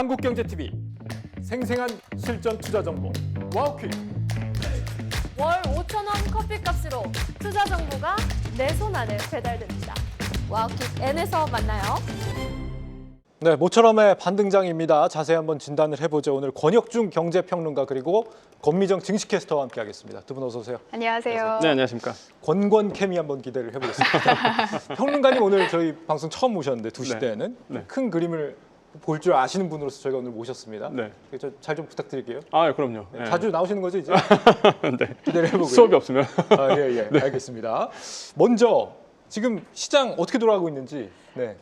한국경제TV 생생한 실전 투자 정보 와우퀴. 월 5,000원 커피값으로 투자 정보가 내 손 안에 배달됩니다. 와우킥 N에서 만나요. 네, 모처럼의 반등장입니다. 자세히 한번 진단을 해보죠. 오늘 권혁중 경제평론가 그리고 권미정 증시캐스터와 함께하겠습니다. 두 분 어서 오세요. 안녕하세요. 네, 안녕하십니까. 권권케미 한번 기대를 해보겠습니다. 평론가님 오늘 저희 방송 처음 모셨는데 2시 네. 때는 네. 큰 그림을 볼 줄 아시는 분으로서 저희가 오늘 모셨습니다. 네. 잘 좀 부탁드릴게요. 아, 그럼요. 네. 자주 나오시는 거죠 이제? 네. 기대를 해보고요. 수업이 없으면. 아, 예, 알겠습니다. 먼저 지금 시장 어떻게 돌아가고 있는지. 네.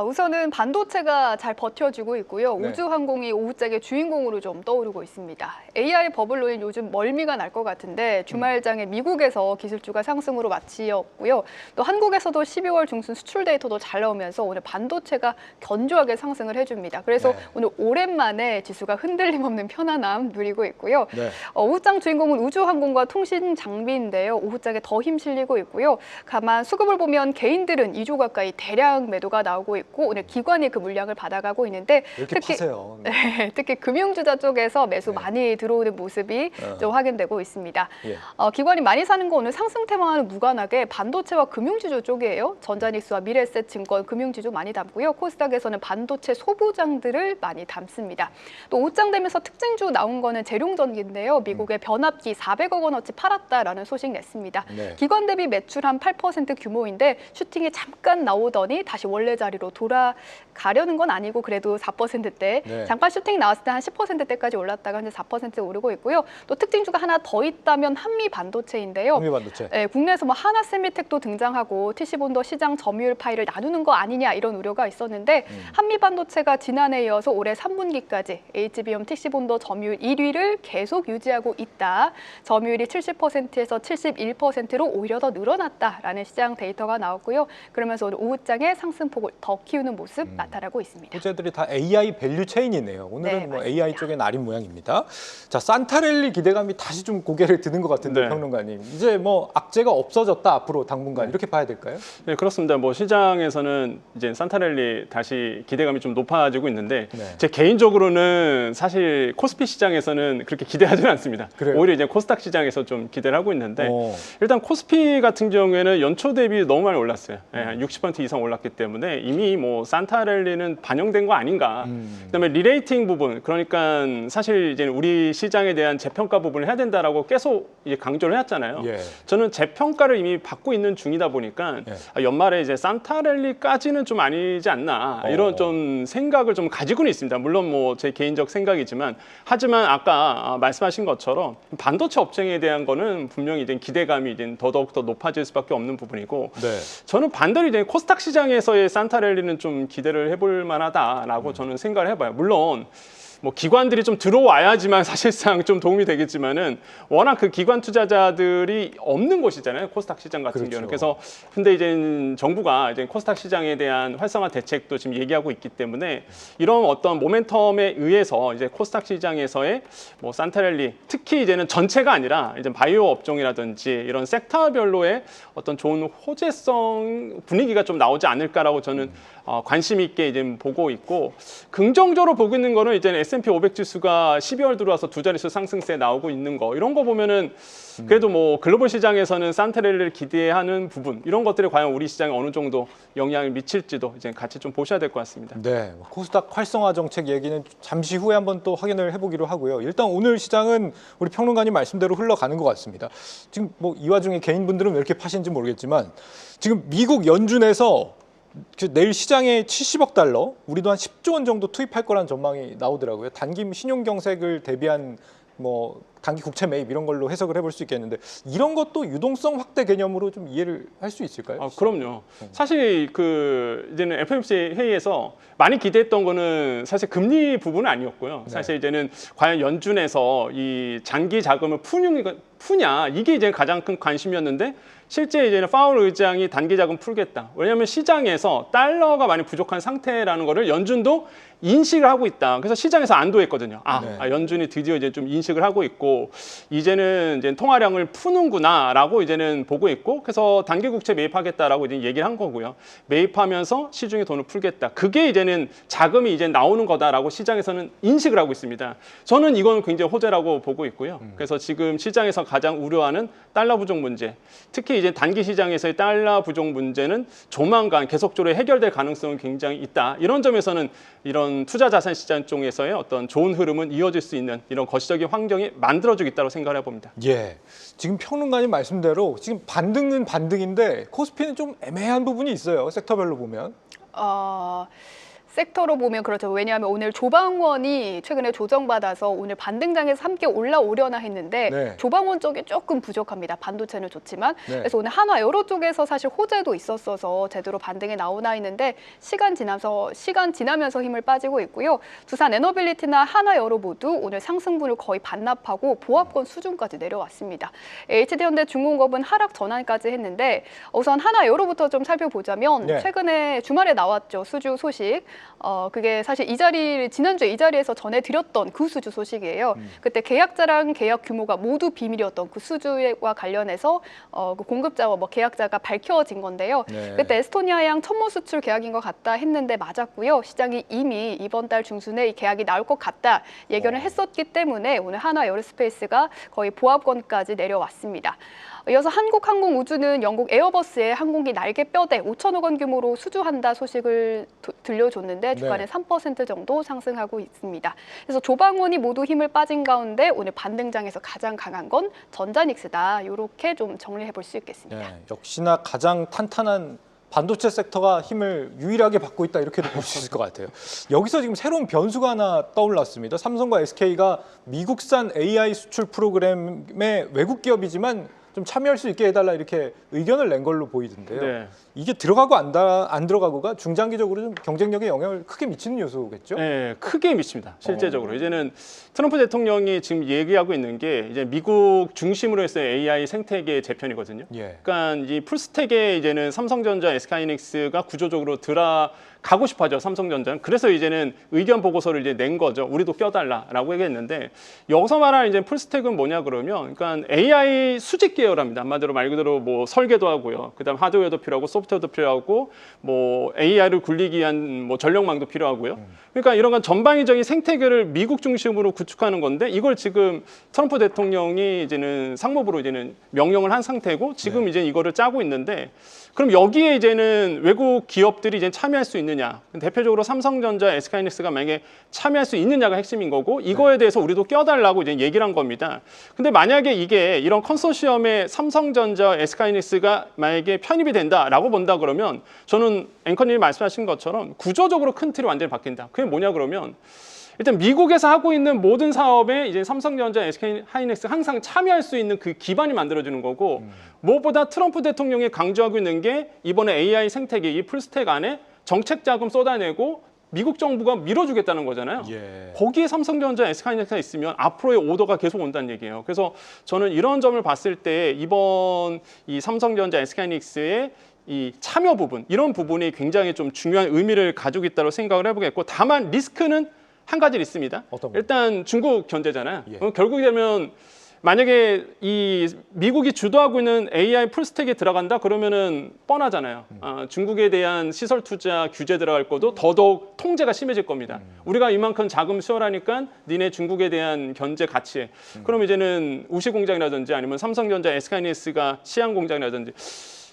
우선은 반도체가 잘 버텨주고 있고요. 네. 우주항공이 오후장의 주인공으로 좀 떠오르고 있습니다. AI 버블로인 요즘 멀미가 날 것 같은데 주말장에 미국에서 기술주가 상승으로 마치었고요. 또 한국에서도 12월 중순 수출 데이터도 잘 나오면서 오늘 반도체가 견조하게 상승을 해줍니다. 그래서 네. 오늘 오랜만에 지수가 흔들림 없는 편안함 누리고 있고요. 네. 오후장 주인공은 우주항공과 통신 장비인데요. 오후장에 더 힘 실리고 있고요. 다만 수급을 보면 개인들은 2조 가까이 대량 매도가 나오고 있고 오늘 기관이 그 물량을 받아가고 있는데 이렇게 파세요. 네. 네, 특히 금융주자 쪽에서 매수 네. 많이 들어오는 모습이 좀 확인되고 있습니다. 예. 기관이 많이 사는 거 오늘 상승 테마와는 무관하게 반도체와 금융지주 쪽이에요. 전자닉스와 미래에셋증권 금융지주 많이 담고요. 코스닥에서는 반도체 소부장들을 많이 담습니다. 또 오후장 되면서 특징주 나온 거는 재룡전기인데요. 미국의 변압기 400억 원어치 팔았다라는 소식 냈습니다. 네. 기관 대비 매출 한 8% 규모인데 슈팅이 잠깐 나오더니 다시 원래 자리로 돌아가려는 건 아니고 그래도 4%대 네. 잠깐 슈팅이 나왔을 때 한 10%대까지 올랐다가 현재 4% 오르고 있고요. 또 특징주가 하나 더 있다면 한미 반도체인데요. 한미 반도체. 네, 국내에서 뭐 하나세미텍도 등장하고 TC본더 시장 점유율 파이를 나누는 거 아니냐 이런 우려가 있었는데 한미 반도체가 지난해에 이어서 올해 3분기까지 HBM TC본더 점유율 1위를 계속 유지하고 있다. 점유율이 70%에서 71%로 오히려 더 늘어났다라는 시장 데이터가 나왔고요. 그러면서 오늘 오후장에 상승폭을 더 키우는 모습 나타나고 있습니다. 호재들이 다 AI 밸류 체인이네요. 오늘은 네, 뭐 맞습니다. AI 쪽의 날인 모양입니다. 자, 산타랠리 기대감이 다시 좀 고개를 드는 것 같은데 네. 평론가님. 이제 뭐 악재가 없어졌다 앞으로 당분간 이렇게 봐야 될까요? 네, 그렇습니다. 뭐 시장에서는 이제 산타랠리 다시 기대감이 좀 높아지고 있는데 네. 제 개인적으로는 사실 코스피 시장에서는 그렇게 기대하지는 않습니다. 그래요? 오히려 이제 코스닥 시장에서 좀 기대를 하고 있는데 어. 일단 코스피 같은 경우에는 연초 대비 너무 많이 올랐어요. 한 60% 이상 올랐기 때문에 이미 뭐 산타랠리는 반영된 거 아닌가. 그다음에 리레이팅 부분, 그러니까 사실 이제 우리 시장에 대한 재평가 부분을 해야 된다라고 계속 이제 강조를 해왔잖아요. 예. 저는 재평가를 이미 받고 있는 중이다 보니까 예. 연말에 이제 산타랠리까지는 좀 아니지 않나 이런 좀 생각을 좀 가지고는 있습니다. 물론 뭐 제 개인적 생각이지만 하지만 아까 말씀하신 것처럼 반도체 업종에 대한 거는 분명히 이제 기대감이 이제 더더욱 더 높아질 수밖에 없는 부분이고 네. 저는 반대로 이제 코스닥 시장에서의 산타랠리는 좀 기대를 해볼 만하다라고 저는 생각을 해봐요. 물론 뭐 기관들이 좀 들어와야지만 사실상 좀 도움이 되겠지만은 워낙 그 기관 투자자들이 없는 곳이잖아요. 코스닥 시장 같은 그렇죠. 경우는. 그래서 근데 이제 정부가 이제 코스닥 시장에 대한 활성화 대책도 지금 얘기하고 있기 때문에 이런 어떤 모멘텀에 의해서 이제 코스닥 시장에서의 뭐 산타랠리 특히 이제는 전체가 아니라 이제 바이오 업종이라든지 이런 섹터별로의 어떤 좋은 호재성 분위기가 좀 나오지 않을까라고 저는 관심 있게 이제 보고 있고 긍정적으로 보고 있는 거는 이제 S&P 500 지수가 12월 들어와서 두 자릿수 상승세 나오고 있는 거 이런 거 보면은 그래도 뭐 글로벌 시장에서는 산타랠리를 기대하는 부분 이런 것들이 과연 우리 시장에 어느 정도 영향을 미칠지도 이제 같이 좀 보셔야 될 것 같습니다. 네, 코스닥 활성화 정책 얘기는 잠시 후에 한번 또 확인을 해보기로 하고요. 일단 오늘 시장은 우리 평론가님 말씀대로 흘러가는 것 같습니다. 지금 뭐 이 와중에 개인분들은 왜 이렇게 파시는지 모르겠지만 지금 미국 연준에서 내일 시장에 70억 달러, 우리도 한 10조 원 정도 투입할 거라는 전망이 나오더라고요. 단기 신용 경색을 대비한 뭐 단기 국채 매입 이런 걸로 해석을 해볼 수 있겠는데 이런 것도 유동성 확대 개념으로 좀 이해를 할 수 있을까요? 그럼요. 사실 그 이제는 FOMC 회의에서 많이 기대했던 거는 사실 금리 부분은 아니었고요. 네. 사실 이제는 과연 연준에서 이 장기 자금을 푸냐 이게 이제 가장 큰 관심이었는데 실제 이제는 파월 의장이 단기 자금 풀겠다. 왜냐하면 시장에서 달러가 많이 부족한 상태라는 거를 연준도 인식을 하고 있다. 그래서 시장에서 안도했거든요. 네. 연준이 드디어 이제 좀 인식을 하고 있고 있고 이제는 이제 통화량을 푸는구나라고 이제는 보고 있고 그래서 단기 국채 매입하겠다라고 이제 얘기를 한 거고요. 매입하면서 시중에 돈을 풀겠다. 그게 이제는 자금이 이제 나오는 거다라고 시장에서는 인식을 하고 있습니다. 저는 이건 굉장히 호재라고 보고 있고요. 그래서 지금 시장에서 가장 우려하는 달러 부족 문제, 특히 이제 단기 시장에서의 달러 부족 문제는 조만간 계속적으로 해결될 가능성은 굉장히 있다. 이런 점에서는 이런 투자 자산 시장 쪽에서의 어떤 좋은 흐름은 이어질 수 있는 이런 거시적인 환경이 만들어지고 있다고 생각을 해봅니다. 예. 지금 평론가님 말씀대로 지금 반등은 반등인데 코스피는 좀 애매한 부분이 있어요. 섹터별로 보면. 섹터로 보면 그렇죠. 왜냐하면 오늘 조방원이 최근에 조정받아서 오늘 반등장에서 함께 올라오려나 했는데 네. 조방원 쪽이 조금 부족합니다. 반도체는 좋지만. 네. 그래서 오늘 한화 여러 쪽에서 사실 호재도 있었어서 제대로 반등에 나오나 했는데 시간 지나면서 힘을 빠지고 있고요. 두산 에너빌리티나 한화 여러 모두 오늘 상승분을 거의 반납하고 보합권 수준까지 내려왔습니다. HD현대 중공업은 하락 전환까지 했는데 우선 한화 여러부터 좀 살펴보자면 네. 최근에 주말에 나왔죠. 수주 소식. 그게 사실 지난주에 이 자리에서 전해드렸던 그 수주 소식이에요. 그때 계약자랑 계약 규모가 모두 비밀이었던 그 수주와 관련해서 그 공급자와 계약자가 밝혀진 건데요. 네. 그때 에스토니아양 첨모 수출 계약인 것 같다 했는데 맞았고요. 시장이 이미 이번 달 중순에 이 계약이 나올 것 같다 예견을 했었기 때문에 오늘 한화 에어로스페이스가 거의 보합권까지 내려왔습니다. 이어서 한국항공우주는 영국 에어버스의 항공기 날개 뼈대 5천억 원 규모로 수주한다 소식을 들려줬는데 주가는 3% 정도 상승하고 있습니다. 그래서 조방원이 모두 힘을 빠진 가운데 오늘 반등장에서 가장 강한 건 전자닉스다. 이렇게 좀 정리해 볼 수 있겠습니다. 네. 역시나 가장 탄탄한 반도체 섹터가 힘을 유일하게 받고 있다 이렇게도 볼 수 있을 것 같아요. 여기서 지금 새로운 변수가 하나 떠올랐습니다. 삼성과 SK가 미국산 AI 수출 프로그램의 외국 기업이지만 좀 참여할 수 있게 해달라 이렇게 의견을 낸 걸로 보이던데요. 네. 이게 들어가고 안 들어가고가 중장기적으로 좀 경쟁력에 영향을 크게 미치는 요소겠죠? 네, 크게 미칩니다. 실제적으로 이제는 트럼프 대통령이 지금 얘기하고 있는 게 이제 미국 중심으로 해서 AI 생태계 재편이거든요. 예. 그러니까 이 풀스택에 이제는 삼성전자, SK하이닉스가 구조적으로 가고 싶어하죠. 삼성전자는. 그래서 이제는 의견 보고서를 이제 낸 거죠. 우리도 껴달라라고 얘기했는데 여기서 말하는 이제 풀스택은 뭐냐 그러면, 그러니까 AI 수직 계열합니다. 한마디로 말 그대로 뭐 설계도 하고요. 그다음 하드웨어도 필요하고 소프트웨어도 필요하고 뭐 AI를 굴리기 위한 뭐 전력망도 필요하고요. 그러니까 이런 건 전방위적인 생태계를 미국 중심으로 구축하는 건데 이걸 지금 트럼프 대통령이 이제는 상무부로 이제는 명령을 한 상태고 지금 이제 이거를 짜고 있는데. 그럼 여기에 이제는 외국 기업들이 이제 참여할 수 있느냐? 대표적으로 삼성전자, SK하이닉스가 만약에 참여할 수 있느냐가 핵심인 거고 이거에 대해서 우리도 껴달라고 이제 얘기를 한 겁니다. 근데 만약에 이게 이런 컨소시엄에 삼성전자, SK하이닉스가 만약에 편입이 된다라고 본다 그러면 저는 앵커님이 말씀하신 것처럼 구조적으로 큰 틀이 완전히 바뀐다. 그게 뭐냐 그러면 일단 미국에서 하고 있는 모든 사업에 이제 삼성전자, SK하이닉스 항상 참여할 수 있는 그 기반이 만들어지는 거고 무엇보다 트럼프 대통령이 강조하고 있는 게 이번에 AI 생태계 이 풀스택 안에 정책 자금 쏟아내고 미국 정부가 밀어주겠다는 거잖아요. 예. 거기에 삼성전자, SK하이닉스가 있으면 앞으로의 오더가 계속 온다는 얘기예요. 그래서 저는 이런 점을 봤을 때 이번 이 삼성전자, SK하이닉스의 이 참여 부분 이런 부분이 굉장히 좀 중요한 의미를 가지고 있다고 생각을 해보겠고 다만 리스크는 한 가지 있습니다. 어떤 거? 일단 중국 견제잖아요. 예. 그럼 결국에 되면 만약에 이 미국이 주도하고 있는 AI 풀스택에 들어간다 그러면은 뻔하잖아요. 중국에 대한 시설 투자 규제 들어갈 것도 더더욱 통제가 심해질 겁니다. 우리가 이만큼 자금 수혈하니까 니네 중국에 대한 견제 같이 해. 그럼 이제는 우시 공장이라든지 아니면 삼성전자, SK하이닉스가 시안 공장이라든지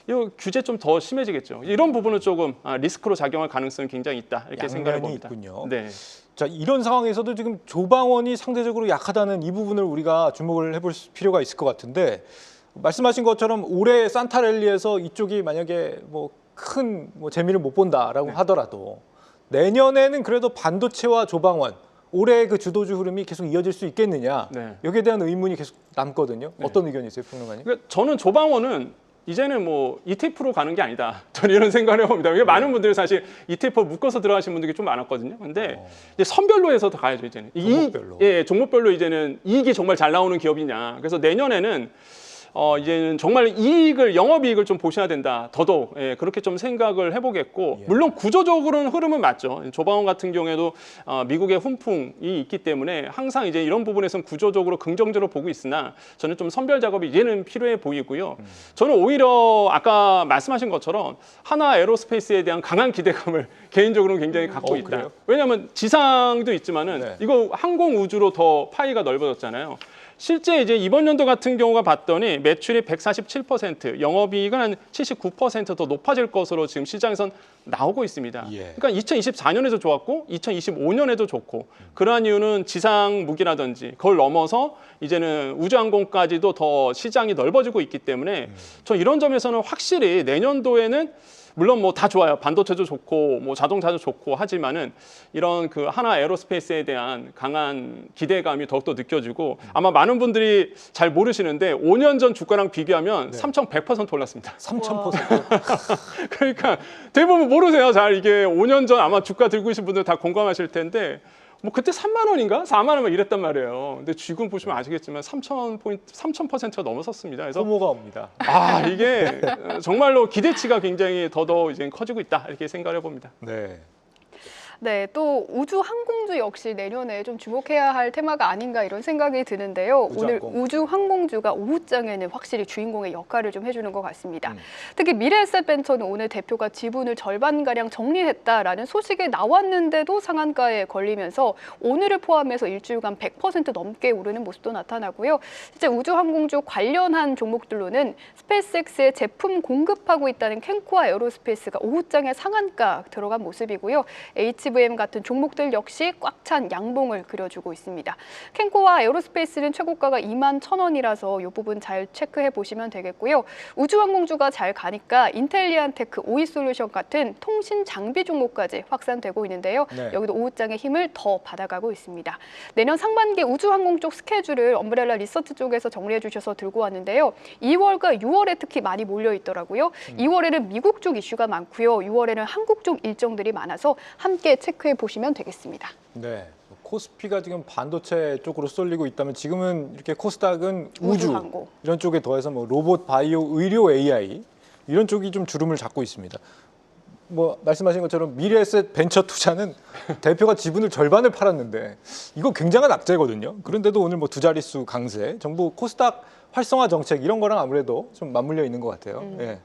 이 규제 좀 더 심해지겠죠. 이런 부분은 조금 리스크로 작용할 가능성이 굉장히 있다 이렇게 생각해 양면이 봅니다. 있군요. 네. 자, 이런 상황에서도 지금 조방원이 상대적으로 약하다는 이 부분을 우리가 주목을 해볼 필요가 있을 것 같은데 말씀하신 것처럼 올해 산타랠리에서 이쪽이 만약에 뭐 큰 재미를 못 본다라고 하더라도 내년에는 그래도 반도체와 조방원 올해 그 주도주 흐름이 계속 이어질 수 있겠느냐 네. 여기에 대한 의문이 계속 남거든요. 어떤 의견이세요, 평론가님? 그러니까 저는 조방원은 이제는 뭐 ETF로 가는 게 아니다. 저는 이런 생각을 해봅니다. 이게 많은 분들이 사실 ETF 묶어서 들어가신 분들이 좀 많았거든요. 근데 이제 선별로 해서 더 가야죠, 이제는. 종목별로. 종목별로 이제는 이익이 정말 잘 나오는 기업이냐. 그래서 내년에는 이제는 정말 이익을 영업이익을 좀 보셔야 된다. 더더욱 그렇게 좀 생각을 해보겠고 예. 물론 구조적으로는 흐름은 맞죠. 조방원 같은 경우에도 미국의 훈풍이 있기 때문에 항상 이제 이런 부분에서는 구조적으로 긍정적으로 보고 있으나 저는 좀 선별 작업이 이제는 필요해 보이고요. 저는 오히려 아까 말씀하신 것처럼 하나 에어로스페이스에 대한 강한 기대감을 개인적으로는 굉장히 갖고 있다. 그래요? 왜냐하면 지상도 있지만은 네. 이거 항공 우주로 더 파이가 넓어졌잖아요. 실제 이제 이번 연도 같은 경우가 봤더니 매출이 147%, 영업이익은 한 79%더 높아질 것으로 지금 시장에선 나오고 있습니다. 예. 그러니까 2024년에도 좋았고 2025년에도 좋고 그러한 이유는 지상 무기라든지 그걸 넘어서 이제는 우주항공까지도 더 시장이 넓어지고 있기 때문에 저 이런 점에서는 확실히 내년도에는 물론 뭐 다 좋아요. 반도체도 좋고 뭐 자동차도 좋고 하지만은 이런 그 하나 에어로스페이스에 대한 강한 기대감이 더욱더 느껴지고 아마 많은 분들이 잘 모르시는데 5년 전 주가랑 비교하면 3,100% 올랐습니다. 3,000%. 그러니까 대부분 모르세요. 잘 이게 5년 전 아마 주가 들고 계신 분들 다 공감하실 텐데 뭐 그때 3만 원인가 4만 원 막 이랬단 말이에요. 근데 지금 보시면 아시겠지만 3,000%가 넘어섰습니다. 그래서 소모가 옵니다. 아 이게 정말로 기대치가 굉장히 더더욱 이제 커지고 있다 이렇게 생각을 해봅니다. 네. 네, 또 우주 항공주 역시 내년에 좀 주목해야 할 테마가 아닌가 이런 생각이 드는데요. 오늘 우주항공. 우주 항공주가 오후장에는 확실히 주인공의 역할을 좀 해주는 것 같습니다. 특히 미래에셋벤처는 오늘 대표가 지분을 절반가량 정리했다라는 소식이 나왔는데도 상한가에 걸리면서 오늘을 포함해서 일주일간 100% 넘게 오르는 모습도 나타나고요. 실제 우주항공주 관련한 종목들로는 스페이스X의 제품 공급하고 있다는 캔코아 에어로스페이스가 오후장에 상한가 들어간 모습이고요. HVM 같은 종목들 역시 꽉 찬 양봉을 그려주고 있습니다. 캔코와 에어로스페이스는 최고가가 21,000원이라서 이 부분 잘 체크해 보시면 되겠고요. 우주항공주가 잘 가니까 인텔리안테크, 오이솔루션 같은 통신 장비 종목까지 확산되고 있는데요. 네. 여기도 오후장의 힘을 더 받아가고 있습니다. 내년 상반기 우주항공 쪽 스케줄을 엄브렐라 리서치 쪽에서 정리해 주셔서 들고 왔는데요. 2월과 6월에 특히 많이 몰려 있더라고요. 2월에는 미국 쪽 이슈가 많고요. 6월에는 한국 쪽 일정들이 많아서 함께 체크해 보시면 되겠습니다. 네. 코스피가 지금 반도체 쪽으로 쏠리고 있다면 지금은 이렇게 코스닥은 우주 우주항공. 이런 쪽에 더해서 뭐 로봇, 바이오, 의료, AI 이런 쪽이 좀 주름을 잡고 있습니다. 뭐 말씀하신 것처럼 미래에셋 벤처 투자는 대표가 지분을 절반을 팔았는데 이거 굉장한 악재거든요. 그런데도 오늘 뭐 두 자릿수 강세, 정부 코스닥 활성화 정책 이런 거랑 아무래도 좀 맞물려 있는 것 같아요. 예.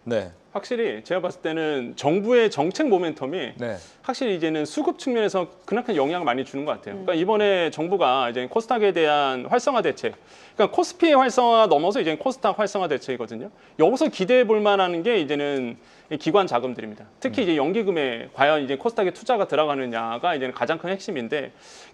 네. 확실히 제가 봤을 때는 정부의 정책 모멘텀이 네. 확실히 이제는 수급 측면에서 그만큼 영향을 많이 주는 것 같아요. 그러니까 이번에 정부가 이제 코스닥에 대한 활성화 대책, 그러니까 코스피의 활성화 넘어서 이제 코스닥 활성화 대책이거든요. 여기서 기대해 볼 만한 게 이제는 기관 자금들입니다. 특히 이제 연기금에 과연 이제 코스닥에 투자가 들어가느냐가 이제는 가장 큰 핵심인데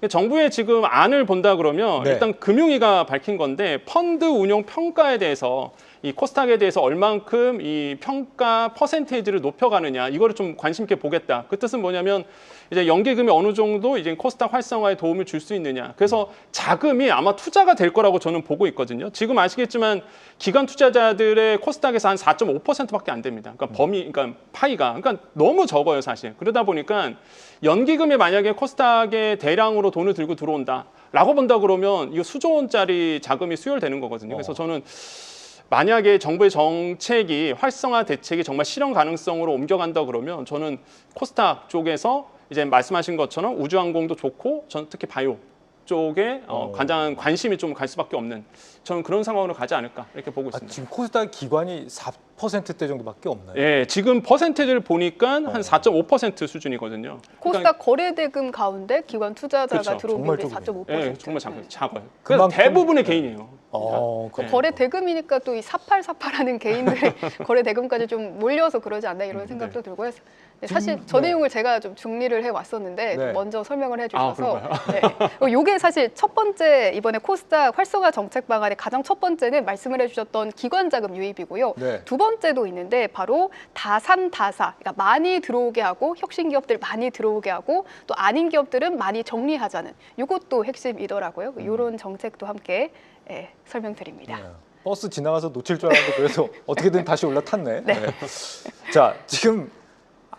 정부의 지금 안을 본다 그러면 네. 일단 금융위가 밝힌 건데 펀드 운용 평가에 대해서 이 코스닥에 대해서 얼만큼 이 평가 퍼센테이지를 높여가느냐 이거를 좀 관심 있게 보겠다. 그 뜻은 뭐냐면 이제 연계금이 어느 정도 이제 코스닥 활성화에 도움을 줄 수 있느냐. 그래서 자금이 아마 투자가 될 거라고 저는 보고 있거든요. 지금 아시겠지만 기관 투자자들의 코스닥에서 한 4.5%밖에 안 됩니다. 그러니까 그러니까 파이가 그러니까 너무 적어요, 사실. 그러다 보니까 연기금이 만약에 코스닥에 대량으로 돈을 들고 들어온다라고 본다 그러면 이거 수조 원짜리 자금이 수혈되는 거거든요. 그래서 저는 만약에 정부의 정책이 활성화 대책이 정말 실현 가능성으로 옮겨간다 그러면 저는 코스닥 쪽에서 이제 말씀하신 것처럼 우주항공도 좋고 저는 특히 바이오 쪽에 가장 관심이 좀 갈 수밖에 없는 저는 그런 상황으로 가지 않을까 이렇게 보고 있습니다. 지금 코스닥 기관이 4%대 정도밖에 없나요? 예, 지금 퍼센테이지를 보니까 한 4.5% 수준이거든요. 코스닥 거래대금 가운데 기관 투자자가 그렇죠. 들어온 정말 비율이 적네요. 4.5%. 예, 정말 작아요. 그래서 그만큼- 대부분의 개인이에요. 그래요. 거래 대금이니까 또 이 4848하는 개인들의 거래 대금까지 좀 몰려서 그러지 않나 이런 생각도 들고 해서 사실 저 내용을 제가 좀 정리를 해 왔었는데 네. 먼저 설명을 해 아, 주셔서 요게 사실 첫 번째 이번에 코스닥 활성화 정책 방안의 가장 첫 번째는 말씀을 해 주셨던 기관 자금 유입이고요. 네. 두 번째도 있는데 바로 다산다사, 그러니까 많이 들어오게 하고 혁신 기업들 많이 들어오게 하고 또 아닌 기업들은 많이 정리하자는 이것도 핵심이더라고요. 이런 정책도 함께 설명드립니다. 네. 버스 지나가서 놓칠 줄 알았는데 그래서 어떻게든 다시 올라탔네. 네. 자, 지금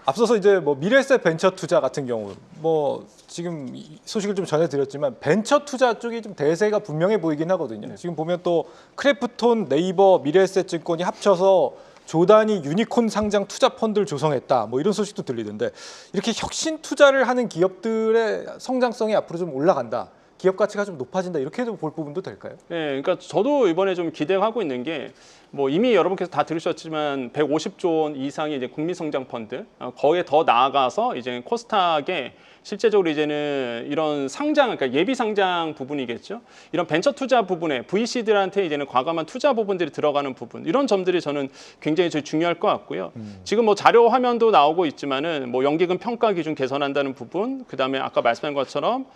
앞서서 이제 뭐 미래에셋 벤처 투자 같은 경우 뭐 지금 이 소식을 좀 전해드렸지만 벤처 투자 쪽이 좀 대세가 분명해 보이긴 하거든요. 지금 보면 또 크래프톤, 네이버, 미래에셋 증권이 합쳐서 조단위 유니콘 상장 투자 펀드를 조성했다. 뭐 이런 소식도 들리던데 이렇게 혁신 투자를 하는 기업들의 성장성이 앞으로 좀 올라간다. 기업 가치가 좀 높아진다. 이렇게도 볼 부분도 될까요? 네, 그러니까 저도 이번에 좀 기대하고 있는 게 뭐 이미 여러분께서 다 들으셨지만 150조 원 이상의 이제 국민성장 펀드, 거기에 더 나아가서 이제 코스닥에 실제적으로 이제는 이런 상장, 그러니까 예비 상장 부분이겠죠. 이런 벤처 투자 부분에 VC들한테 이제는 과감한 투자 부분들이 들어가는 부분, 이런 점들이 저는 굉장히 중요할 것 같고요. 지금 뭐 자료 화면도 나오고 있지만은 뭐 연기금 평가 기준 개선한다는 부분, 그다음에 아까 말씀한 것처럼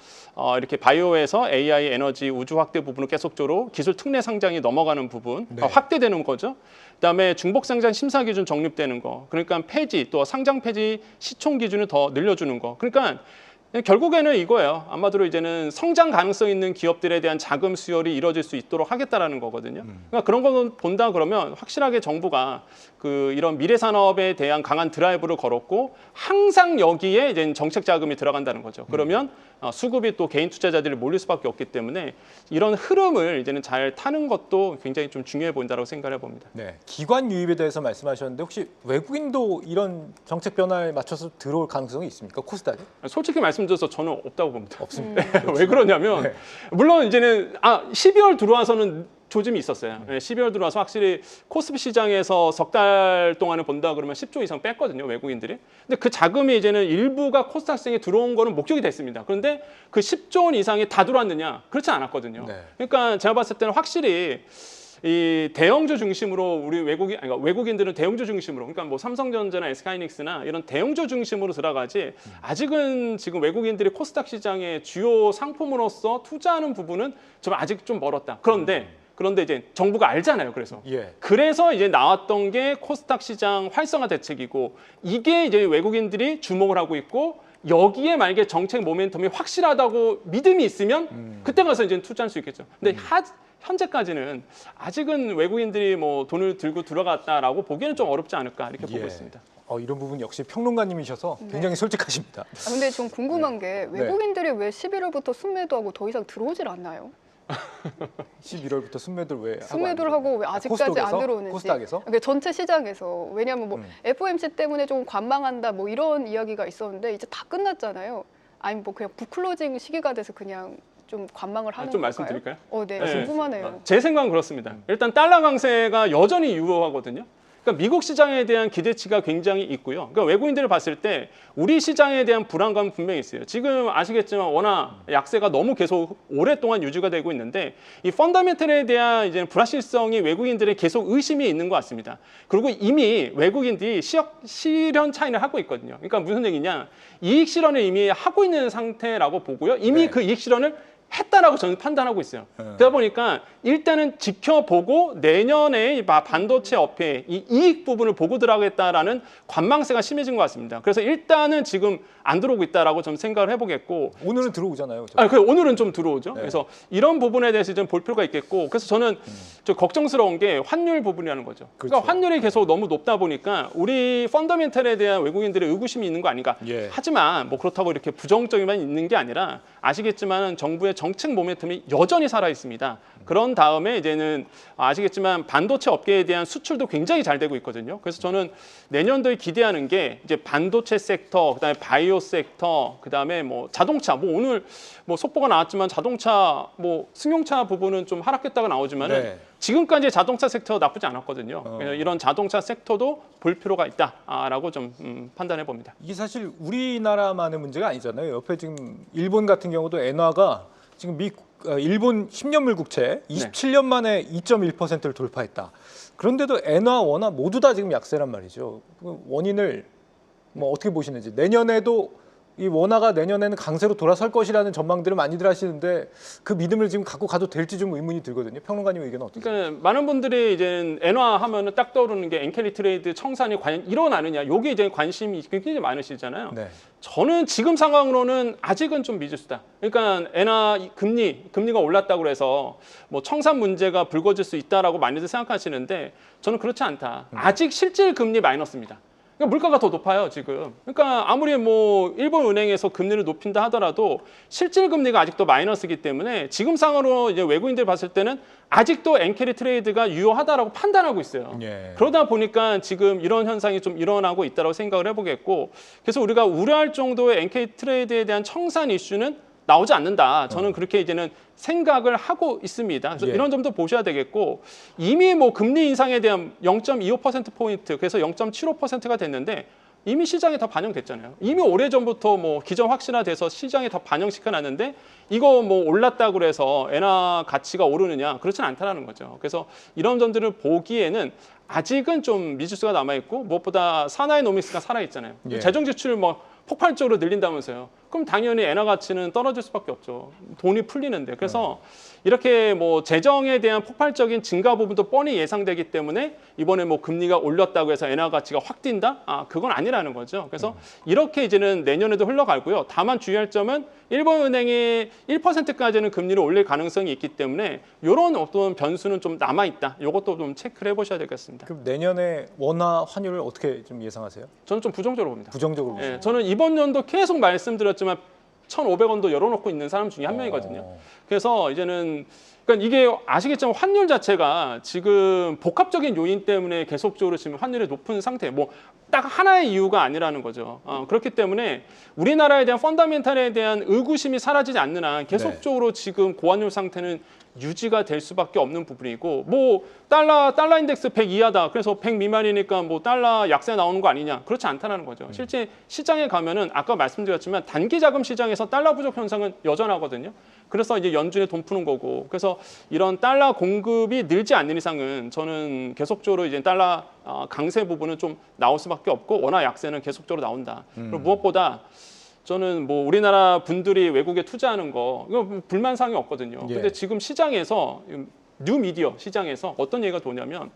이렇게 바이오에서 AI, 에너지, 우주 확대 부분을 계속적으로 기술 특례 상장이 넘어가는 부분, 네. 확대되는 거죠. 그다음에 중복 상장 심사 기준 정립되는 거, 그러니까 폐지 또 상장 폐지 시총 기준을 더 늘려주는 거. 그러니까 결국에는 이거예요. 아마도 이제는 성장 가능성 있는 기업들에 대한 자금 수혈이 이루어질 수 있도록 하겠다라는 거거든요. 그러니까 그런 거 본다 그러면 확실하게 정부가 그 이런 미래 산업에 대한 강한 드라이브를 걸었고 항상 여기에 이제 정책 자금이 들어간다는 거죠. 그러면 수급이 또 개인 투자자들이 몰릴 수밖에 없기 때문에 이런 흐름을 이제는 잘 타는 것도 굉장히 좀 중요해 보인다고 생각해 봅니다. 네. 기관 유입에 대해서 말씀하셨는데 혹시 외국인도 이런 정책 변화에 맞춰서 들어올 가능성이 있습니까? 코스닥에? 솔직히 말씀드려서 저는 없다고 봅니다. 없습니다. 왜 그러냐면 네. 물론 이제는 12월 들어와서는 조짐이 있었어요. 12월 들어와서 확실히 코스피 시장에서 석 달 동안을 본다 그러면 10조 이상 뺐거든요, 외국인들이. 근데 그 자금이 이제는 일부가 코스닥 시장에 들어온 거는 목적이 됐습니다. 그런데 그 10조 원 이상이 다 들어왔느냐? 그렇지 않았거든요. 네. 그러니까 제가 봤을 때는 확실히 이 대형주 중심으로 우리 외국인들은 대형주 중심으로, 그러니까 뭐 삼성전자나 SK하이닉스나 이런 대형주 중심으로 들어가지, 아직은 지금 외국인들이 코스닥 시장의 주요 상품으로서 투자하는 부분은 좀 아직 좀 멀었다. 그런데 이제 정부가 알잖아요. 그래서 이제 나왔던 게 코스닥 시장 활성화 대책이고, 이게 이제 외국인들이 주목을 하고 있고, 여기에 만약에 정책 모멘텀이 확실하다고 믿음이 있으면 그때 가서 이제 투자할 수 있겠죠. 근데 현재까지는 아직은 외국인들이 뭐 돈을 들고 들어갔다라고 보기에는 좀 어렵지 않을까 이렇게 보고 있습니다. 이런 부분 역시 평론가님이셔서 굉장히 솔직하십니다. 근데 좀 궁금한 게 외국인들이 왜 11월부터 순매도하고 더 이상 들어오질 않나요? 11월부터 순매도를 왜 하고 순매도를 하고 왜 아직까지 안 들어오는지. 코스닥에서? 그러니까 전체 시장에서. 왜냐하면 뭐 FOMC 때문에 좀 관망한다 뭐 이런 이야기가 있었는데 이제 다 끝났잖아요. 아니 뭐 그냥 북클로징 시기가 돼서 그냥 좀 관망을 하는 좀 걸까요? 말씀드릴까요? 네, 네. 궁금하네요. 제 생각은 그렇습니다. 일단 달러 강세가 여전히 유효하거든요. 그러니까 미국 시장에 대한 기대치가 굉장히 있고요. 그러니까 외국인들을 봤을 때 우리 시장에 대한 불안감은 분명히 있어요. 지금 아시겠지만 워낙 약세가 너무 계속 오랫동안 유지가 되고 있는데, 이 펀더멘털에 대한 이제 불확실성이 외국인들의 계속 의심이 있는 것 같습니다. 그리고 이미 외국인들이 실현 차이를 하고 있거든요. 그러니까 무슨 얘기냐? 이익 실현을 이미 하고 있는 상태라고 보고요. 이미 그 이익 실현을 했다라고 저는 판단하고 있어요. 그러다 보니까 일단은 지켜보고 내년에 반도체 업계 이 이익 부분을 보고 들어가겠다라는 관망세가 심해진 것 같습니다. 그래서 일단은 지금 안 들어오고 있다라고 좀 생각을 해보겠고, 오늘은 들어오잖아요. 오늘은 좀 들어오죠. 그래서 이런 부분에 대해서 좀 볼 필요가 있겠고, 그래서 저는 좀 걱정스러운 게 환율 부분이라는 거죠. 그러니까 환율이 계속 너무 높다 보니까 우리 펀더멘털에 대한 외국인들의 의구심이 있는 거 아닌가. 하지만 뭐 그렇다고 이렇게 부정적이만 있는 게 아니라 아시겠지만 정부의 정책 모멘텀이 여전히 살아 있습니다. 그런 다음에 이제는 아시겠지만 반도체 업계에 대한 수출도 굉장히 잘 되고 있거든요. 그래서 저는 내년도에 기대하는 게 이제 반도체 섹터, 그다음에 바이오 섹터, 그다음에 뭐 자동차, 뭐 오늘 뭐 속보가 나왔지만 자동차 뭐 승용차 부분은 좀 하락했다가 나오지만은 지금까지 자동차 섹터 나쁘지 않았거든요. 그래서 이런 자동차 sektor도 볼 필요가 있다라고 좀 판단해 봅니다. 이게 사실 우리나라만의 문제가 아니잖아요. 옆에 지금 일본 같은 경우도 엔화가 지금 일본 10년물 국채 27년 만에 2.1%를 돌파했다. 그런데도 엔화, 원화 모두 다 지금 약세란 말이죠. 그 원인을 뭐 어떻게 보시는지, 내년에도 이 원화가 내년에는 강세로 돌아설 것이라는 전망들을 많이들 하시는데 그 믿음을 지금 갖고 가도 될지 좀 의문이 들거든요. 평론가님 의견은 어떠세요? 그러니까 많은 분들이 이제 엔화 하면은 딱 떠오르는 게 엔켈리 트레이드 청산이 과연 일어나느냐, 요게 이제 관심이 굉장히 많으시잖아요. 저는 지금 상황으로는 아직은 좀 미지수다. 그러니까 엔화 금리가 올랐다고 해서 뭐 청산 문제가 불거질 수 있다라고 많이들 생각하시는데 저는 그렇지 않다. 아직 실질 금리 마이너스입니다. 그러니까 물가가 더 높아요, 지금. 그러니까 아무리 뭐 일본 은행에서 금리를 높인다 하더라도 실질 금리가 아직도 마이너스이기 때문에 지금 상으로 이제 외국인들 봤을 때는 아직도 엔캐리 트레이드가 유효하다라고 판단하고 있어요. 예. 그러다 보니까 지금 이런 현상이 좀 일어나고 있다고 생각을 해보겠고, 그래서 우리가 우려할 정도의 엔캐리 트레이드에 대한 청산 이슈는 나오지 않는다. 저는 그렇게 이제는 생각을 하고 있습니다. 그래서 예. 이런 점도 보셔야 되겠고, 이미 뭐 금리 인상에 대한 0.25%포인트, 그래서 0.75%가 됐는데 이미 시장에 다 반영됐잖아요. 이미 오래전부터 뭐 기존 확신화돼서 시장에 다 반영시켜놨는데 이거 뭐 올랐다고 그래서 엔화 가치가 오르느냐? 그렇진 않다라는 거죠. 그래서 이런 점들을 보기에는 아직은 좀 미지수가 남아있고, 무엇보다 사나이노믹스가 살아있잖아요. 예. 재정 지출을 뭐 폭발적으로 늘린다면서요. 그럼 당연히 엔화 가치는 떨어질 수밖에 없죠. 돈이 풀리는데. 그래서 이렇게 뭐 재정에 대한 폭발적인 증가 부분도 뻔히 예상되기 때문에 이번에 뭐 금리가 올렸다고 해서 엔화 가치가 확 뛴다? 그건 아니라는 거죠. 그래서 이렇게 이제는 내년에도 흘러가고요. 다만 주의할 점은 일본은행이 1%까지는 금리를 올릴 가능성이 있기 때문에 이런 어떤 변수는 좀 남아있다. 이것도 좀 체크를 해보셔야 되겠습니다. 그럼 내년에 원화 환율을 어떻게 좀 예상하세요? 저는 좀 부정적으로 봅니다. 부정적으로 예, 보시나요? 저는 이번 연도 계속 말씀드렸지만 1,500원도 열어놓고 있는 사람 중에 한 명이거든요. 그래서 이제는 그러니까 이게 아시겠지만 환율 자체가 지금 복합적인 요인 때문에 계속적으로 지금 환율이 높은 상태. 뭐 딱 하나의 이유가 아니라는 거죠. 그렇기 때문에 우리나라에 대한 펀더멘탈에 대한 의구심이 사라지지 않는 한 계속적으로 지금 고환율 상태는 유지가 될 수밖에 없는 부분이고, 뭐 달러 인덱스 100 이하다. 그래서 100 미만이니까 뭐 달러 약세 나오는 거 아니냐? 그렇지 않다는 거죠. 실제 시장에 가면은 아까 말씀드렸지만 단기 자금 시장에서 달러 부족 현상은 여전하거든요. 그래서 이제 연준에 돈 푸는 거고, 그래서 이런 달러 공급이 늘지 않는 이상은 저는 계속적으로 이제 달러 강세 부분은 좀 나올 수밖에 없고, 원화 약세는 계속적으로 나온다. 그리고 무엇보다 저는 뭐 우리나라 분들이 외국에 투자하는 거 이거 불만 사항이 없거든요. 예. 근데 지금 시장에서 뉴 미디어 시장에서 어떤 얘기가 도냐면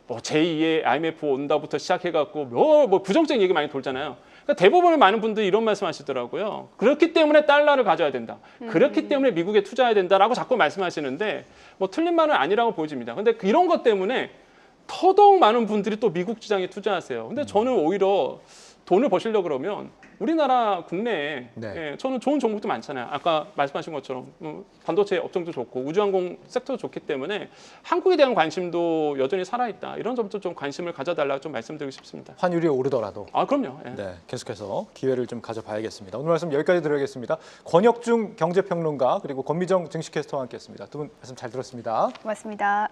뭐 제2의 IMF 온다부터 시작해갖고 뭐 부정적인 얘기 많이 돌잖아요. 그러니까 대부분의 많은 분들이 이런 말씀하시더라고요. 그렇기 때문에 달러를 가져야 된다. 그렇기 때문에 미국에 투자해야 된다라고 자꾸 말씀하시는데 뭐 틀린 말은 아니라고 보여집니다. 근데 이런 것 때문에 더더욱 많은 분들이 또 미국 시장에 투자하세요. 근데 저는 오히려 돈을 버시려고 그러면 우리나라 국내에 네. 저는 좋은 종목도 많잖아요. 아까 말씀하신 것처럼 반도체 업종도 좋고 우주항공 섹터도 좋기 때문에 한국에 대한 관심도 여전히 살아있다. 이런 점도 좀 관심을 가져달라고 좀 말씀드리고 싶습니다. 환율이 오르더라도 그럼요. 예. 네, 계속해서 기회를 좀 가져봐야겠습니다. 오늘 말씀 여기까지 드려야겠습니다. 권혁중 경제평론가 그리고 권미정 증시캐스터와 함께했습니다. 두 분 말씀 잘 들었습니다. 고맙습니다.